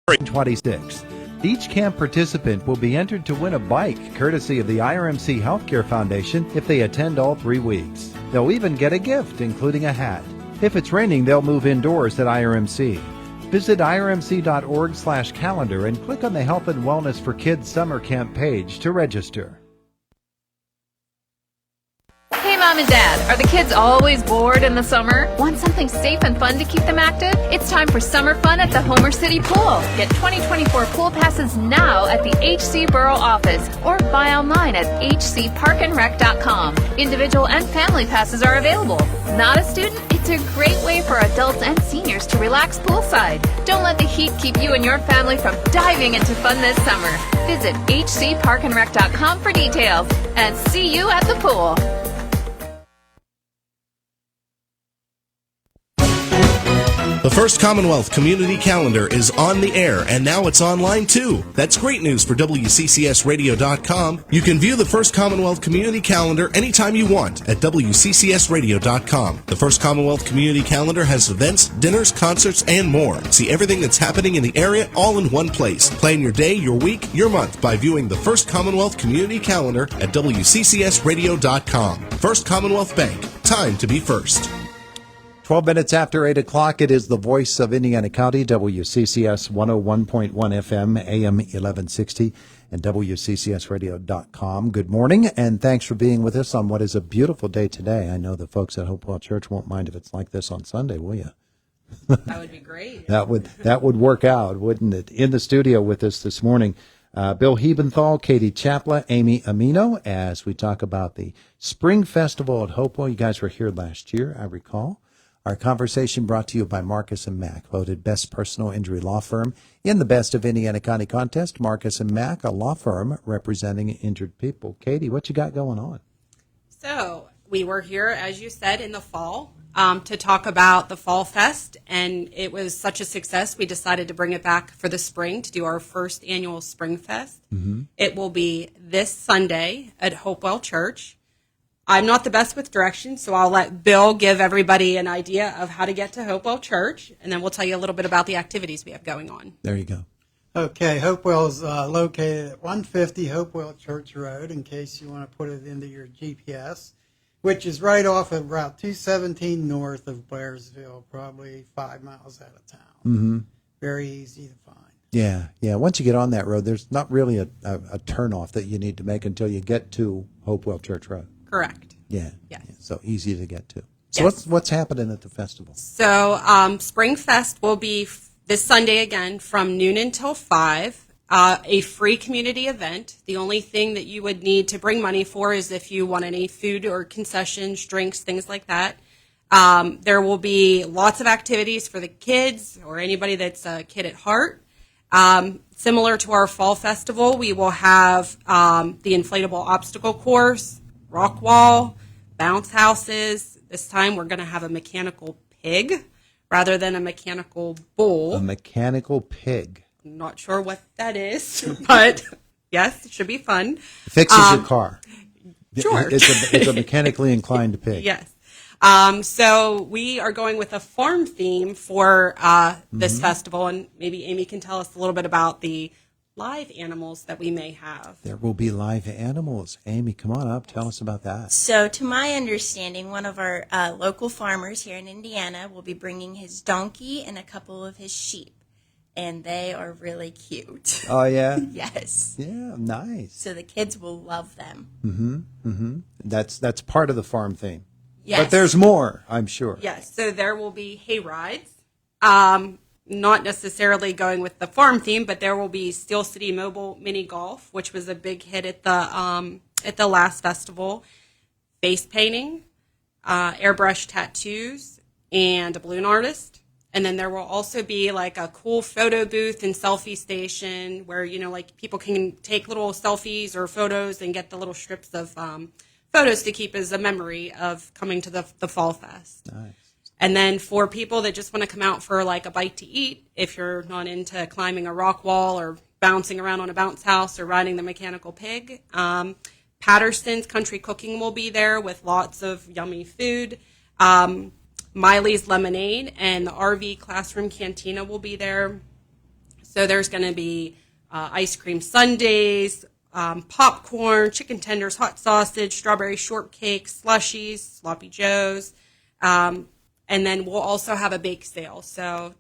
26. Each camp participant will be entered to win a bike courtesy of the IRMC Healthcare Foundation if they attend all 3 weeks. They'll even get a gift, including a hat. If it's raining, they'll move indoors at IRMC. Visit irmc.org/calendar and click on the Health and Wellness for Kids Summer Camp page to register. Hey Mom and Dad, are the kids always bored in the summer? Want something safe and fun to keep them active? It's time for summer fun at the Homer City Pool. Get 2024 pool passes now at the HC Borough office or buy online at hcparkandrec.com. Individual and family passes are available. Not a student? It's a great way for adults and seniors to relax poolside. Don't let the heat keep you and your family from diving into fun this summer. Visit hcparkandrec.com for details and see you at the pool. The First Commonwealth Community Calendar is on the air, and now it's online too. That's great news for WCCSradio.com. You can view the First Commonwealth Community Calendar anytime you want at WCCSradio.com. The First Commonwealth Community Calendar has events, dinners, concerts, and more. See everything that's happening in the area all in one place. Plan your day, your week, your month by viewing the First Commonwealth Community Calendar at WCCSradio.com. First Commonwealth Bank. Time to be first. 12 minutes after 8 o'clock, it is the voice of Indiana County, WCCS 101.1 FM, AM 1160, and WCCSradio.com. Good morning, and thanks for being with us on what is a beautiful day today. I know the folks at Hopewell Church won't mind if it's like this on Sunday, will you? That would be great. That would work out, wouldn't it? In the studio with us this morning, Bill Hebenthal, Katie Chapla, Amy Amino, as we talk about the Spring Festival at Hopewell. You guys were here last year, I recall. Our conversation brought to you by Marcus & Mack, voted best personal injury law firm in the Best of Indiana County contest. Marcus & Mack, a law firm representing injured people. Katie, what you got going on? So we were here, as you said, in the fall to talk about the Fall Fest, and it was such a success we decided to bring it back for the spring to do our first annual Spring Fest. Mm-hmm. It will be this Sunday at Hopewell Church. I'm not the best with directions, so I'll let Bill give everybody an idea of how to get to Hopewell Church, and then we'll tell you a little bit about the activities we have going on. There you go. Okay, Hopewell is located at 150 Hopewell Church Road, in case you want to put it into your GPS, which is right off of Route 217 north of Blairsville, probably 5 miles out of town. Mm-hmm. Very easy to find. Yeah. Once you get on that road, there's not really a turnoff that you need to make until you get to Hopewell Church Road. Correct. Yeah. Yes. So easy to get to. So yes. what's happening at the festival? So Spring Fest will be this Sunday again from noon until 5. A free community event. The only thing that you would need to bring money for is if you want any food or concessions, drinks, things like that. There will be lots of activities for the kids or anybody that's a kid at heart. Similar to our Fall Festival, we will have the inflatable obstacle course, rock wall, bounce houses. This time we're going to have a mechanical pig rather than a mechanical bull. A mechanical pig. I'm not sure what that is, but yes, it should be fun. It fixes your car. Sure. It's a mechanically inclined pig. Yes. So we are going with a farm theme for this festival, and maybe Amy can tell us a little bit about the live animals that we may have. There will be live animals. Amy, come on up. Tell us about that. So to my understanding, one of our local farmers here in Indiana will be bringing his donkey and a couple of his sheep. And they are really cute. Oh, yeah? Yes. Yeah, nice. So the kids will love them. That's part of the farm theme. Yes. But there's more, I'm sure. Yes. So there will be hay rides. Not necessarily going with the farm theme, but there will be Steel City Mobile Mini Golf, which was a big hit at the last festival. Face painting, airbrush tattoos, and a balloon artist. And then there will also be like a cool photo booth and selfie station where, like people can take little selfies or photos and get the little strips of photos to keep as a memory of coming to the Fall Fest. Nice. And then for people that just want to come out for like a bite to eat, if you're not into climbing a rock wall or bouncing around on a bounce house or riding the mechanical pig, Patterson's Country Cooking will be there with lots of yummy food. Miley's Lemonade and the RV Classroom Cantina will be there. So there's going to be ice cream sundaes, popcorn, chicken tenders, hot sausage, strawberry shortcake, slushies, sloppy joes, and then we'll also have a bake sale. So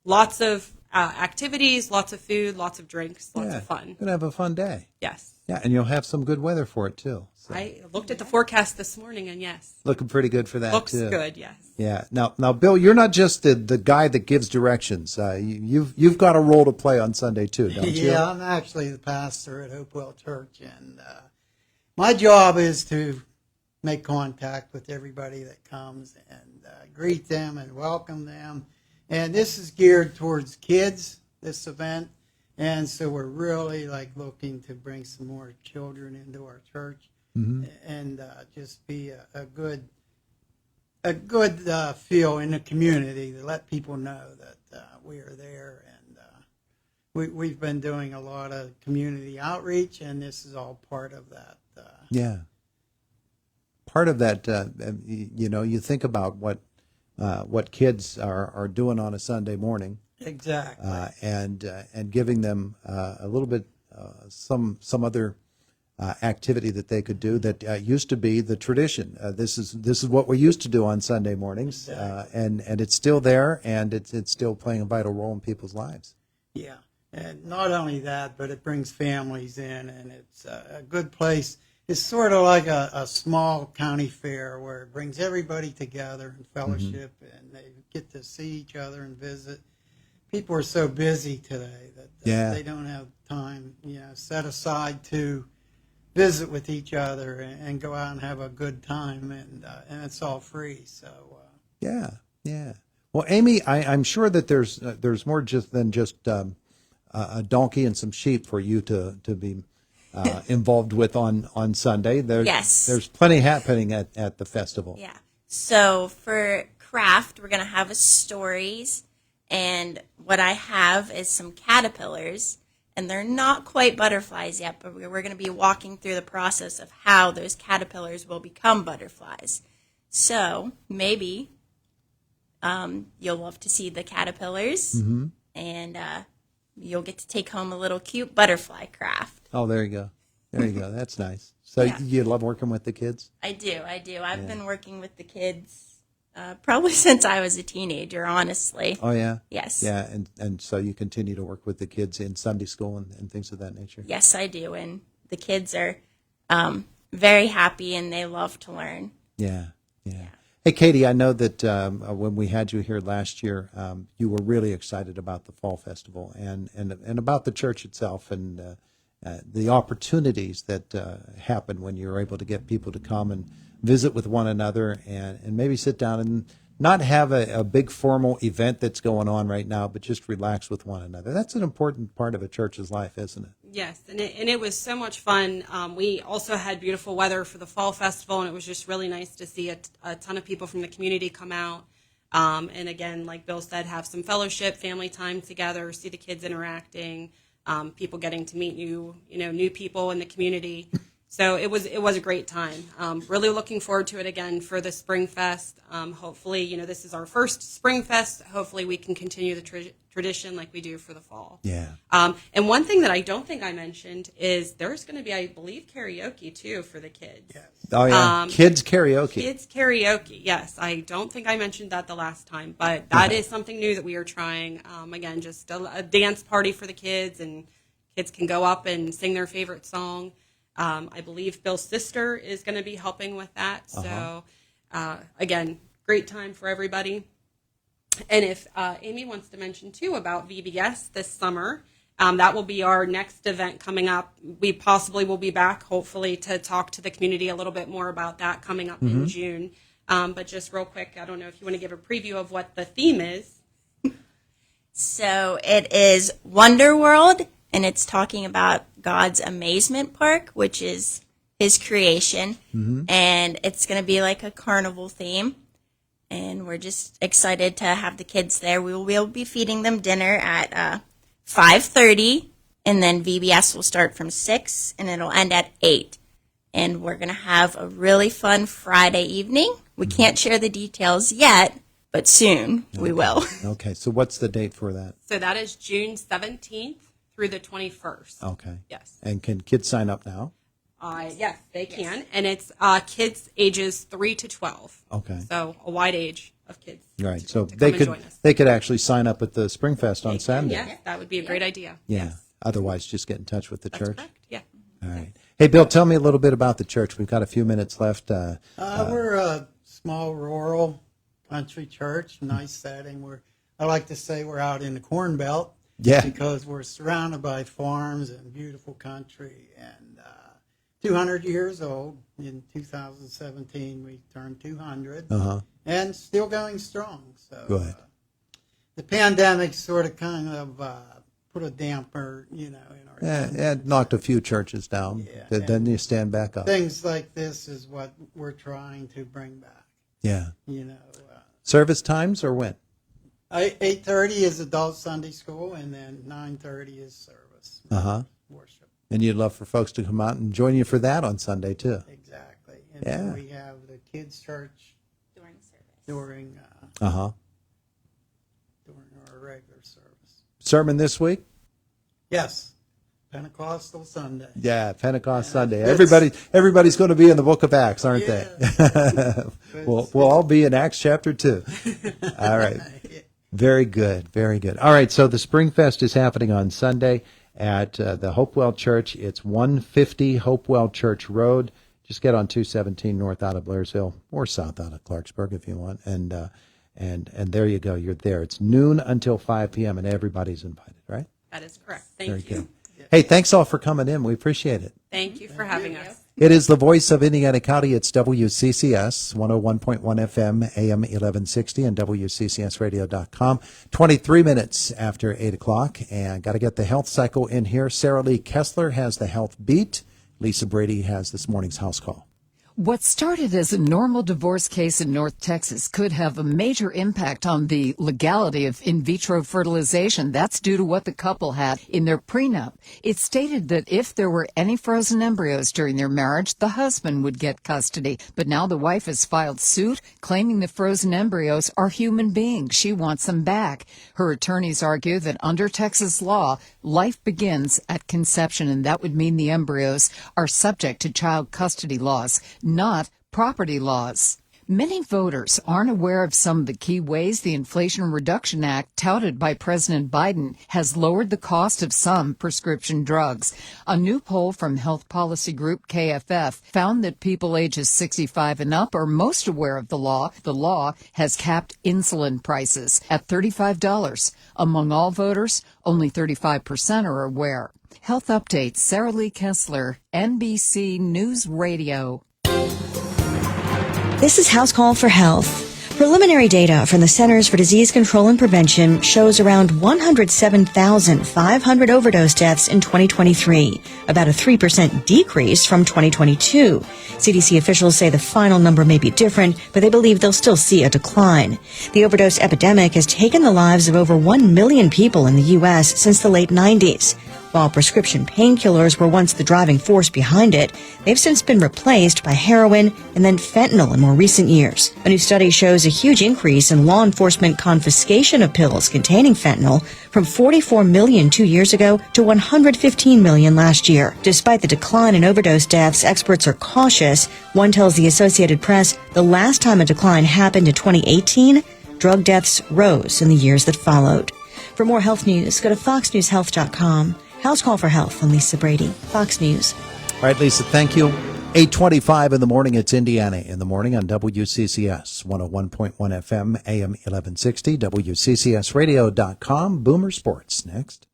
lots of activities, lots of food, lots of drinks, lots of fun. Gonna have a fun day. Yes. Yeah, and you'll have some good weather for it too. So. I looked at the forecast this morning, and yes. Looking pretty good for that Looks too. good, yes. Yeah. Now, Bill, you're not just the guy that gives directions. You've got a role to play on Sunday too, don't you? Yeah, I'm actually the pastor at Hopewell Church, and my job is to make contact with everybody that comes and greet them and welcome them. And this is geared towards kids, this event, and so we're really looking to bring some more children into our church and just be a good feel in the community to let people know that we are there. And we've been doing a lot of community outreach, and this is all part of that. Yeah. Part of that, you think about what kids are doing on a Sunday morning. Exactly. And giving them a little bit some other activity that they could do that used to be the tradition. This is what we used to do on Sunday mornings, and it's still there, and it's still playing a vital role in people's lives. Yeah, and not only that, but it brings families in, and it's a good place. It's sort of like a small county fair where it brings everybody together in fellowship, and they get to see each other and visit. People are so busy today that they don't have time, set aside to visit with each other and go out and have a good time, and it's all free. So yeah. Well, Amy, I'm sure that there's more than just a donkey and some sheep for you to be involved with on Sunday. There's plenty happening at the festival. Yeah. So for craft, we're going to have stories. And what I have is some caterpillars, and they're not quite butterflies yet, but we're going to be walking through the process of how those caterpillars will become butterflies. So maybe you'll love to see the caterpillars, and you'll get to take home a little cute butterfly craft. Oh, there you go. That's nice. So you love working with the kids? I do. I've been working with the kids probably since I was a teenager, honestly. Oh, yeah? Yes. Yeah, and so you continue to work with the kids in Sunday school and things of that nature? Yes, I do, and the kids are very happy, and they love to learn. Yeah. Hey, Katie, I know that when we had you here last year, you were really excited about the Fall Festival and about the church itself and the opportunities that happen when you're able to get people to come and visit with one another and maybe sit down and not have a big formal event that's going on right now, but just relax with one another. That's an important part of a church's life, isn't it? Yes, and it was so much fun. We also had beautiful weather for the Fall Festival, and it was just really nice to see a ton of people from the community come out. And again, like Bill said, have some fellowship, family time together, see the kids interacting, people getting to meet new people in the community. So it was a great time. Really looking forward to it again for the Spring Fest. Hopefully, this is our first Spring Fest. Hopefully we can continue the tradition like we do for the fall. Yeah. And one thing that I don't think I mentioned is there's going to be, I believe, karaoke too for the kids. yes. Oh, yeah. Kids karaoke. Kids karaoke, yes. I don't think I mentioned that the last time, but that is something new that we are trying. Again, just a dance party for the kids, and kids can go up and sing their favorite song. I believe Bill's sister is going to be helping with that. So, again, great time for everybody. And if Amy wants to mention, too, about VBS this summer, that will be our next event coming up. We possibly will be back, hopefully, to talk to the community a little bit more about that coming up in June. But just real quick, I don't know if you want to give a preview of what the theme is. So it is Wonder World, and it's talking about God's amazement park, which is his creation. And it's going to be like a carnival theme. And we're just excited to have the kids there. We will be feeding them dinner at 5:30, and then VBS will start from 6, and it'll end at 8. And we're going to have a really fun Friday evening. We can't share the details yet, but soon we will. Okay, so what's the date for that? So that is June 17th through the 21st. Okay. Yes. And can kids sign up now? Yes, they can. And it's kids ages 3 to 12. Okay. So a wide age of kids. Right. So to they come and could join us. they could actually sign up at the Springfest on Saturday. Yes, that would be a great idea. Yeah. Yes. Otherwise, just get in touch with the That's church. correct. Yeah. All right. Hey, Bill, tell me a little bit about the church. We've got a few minutes left. We're a small rural country church, nice setting. I like to say we're out in the Corn Belt. Yeah. Because we're surrounded by farms and beautiful country, and 200 years old. In 2017, we turned 200, and still going strong. So Good. The pandemic sort of kind of put a damper, in our It knocked a few churches down. Yeah, Then you stand back up. things like this is what we're trying to bring back. Yeah. You know, Service times or when? 8:30 is adult Sunday school, and then 9:30 is service. Worship. And you'd love for folks to come out and join you for that on Sunday, too. Exactly. And Yeah. then we have the kids' church During service. during our regular service. Sermon this week? Yes, Pentecostal Sunday. Yeah, Pentecost Sunday. It's- Everybody's going to be in the book of Acts, aren't Yeah. they? We'll all be in Acts chapter 2. All right. Very good. Very good. All right. So the Springfest is happening on Sunday at the Hopewell Church. It's 150 Hopewell Church Road. Just get on 217 north out of Blairsville or south out of Clarksburg if you want. And there you go. You're there. It's noon until 5 p.m. and everybody's invited, right? That is correct. Thank Very you. good. Hey, thanks all for coming in. We appreciate it. Thank you for having us. It is the voice of Indiana County. It's WCCS 101.1 FM, AM 1160, and WCCSradio.com. 23 minutes after 8 o'clock. And got to get the health cycle in here. Sarah Lee Kessler has the health beat. Lisa Brady has this morning's house call. What started as a normal divorce case in North Texas could have a major impact on the legality of in vitro fertilization. That's due to what the couple had in their prenup. It stated that if there were any frozen embryos during their marriage, the husband would get custody. But now the wife has filed suit claiming the frozen embryos are human beings. She wants them back. Her attorneys argue that under Texas law, life begins at conception, and that would mean the embryos are subject to child custody laws, not property laws. Many voters aren't aware of some of the key ways the Inflation Reduction Act, touted by President Biden, has lowered the cost of some prescription drugs. A new poll from health policy group KFF found that people ages 65 and up are most aware of the law. The law has capped insulin prices at $35. Among all voters, only 35% are aware. Health updates, Sarah Lee Kessler, NBC News Radio. This is House Call for Health. Preliminary data from the Centers for Disease Control and Prevention shows around 107,500 overdose deaths in 2023, about a 3% decrease from 2022. CDC officials say the final number may be different, but they believe they'll still see a decline. The overdose epidemic has taken the lives of over 1 million people in the U.S. since the late 90s. While prescription painkillers were once the driving force behind it, they've since been replaced by heroin and then fentanyl in more recent years. A new study shows a huge increase in law enforcement confiscation of pills containing fentanyl from 44 million 2 years ago to 115 million last year. Despite the decline in overdose deaths, experts are cautious. One tells the Associated Press the last time a decline happened in 2018, drug deaths rose in the years that followed. For more health news, go to foxnewshealth.com. House Call for Health. I'm Lisa Brady, Fox News. All right, Lisa, thank you. 8:25 in the morning. It's Indiana in the morning on WCCS 101.1 FM, AM 1160, WCCSradio.com. Boomer Sports next.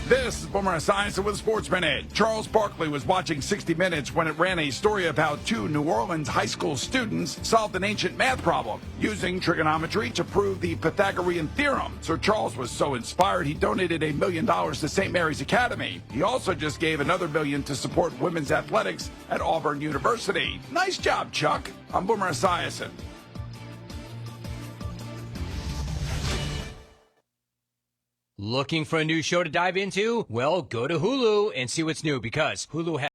This is Boomer Esiason with Sports Minute. Charles Barkley was watching 60 Minutes when it ran a story of how two New Orleans high school students solved an ancient math problem using trigonometry to prove the Pythagorean theorem. Sir Charles was so inspired he donated $1 million to St. Mary's Academy. He also just gave another $1 million to support women's athletics at Auburn University. Nice job, Chuck. I'm Boomer Esiason. Looking for a new show to dive into? Well, go to Hulu and see what's new, because Hulu has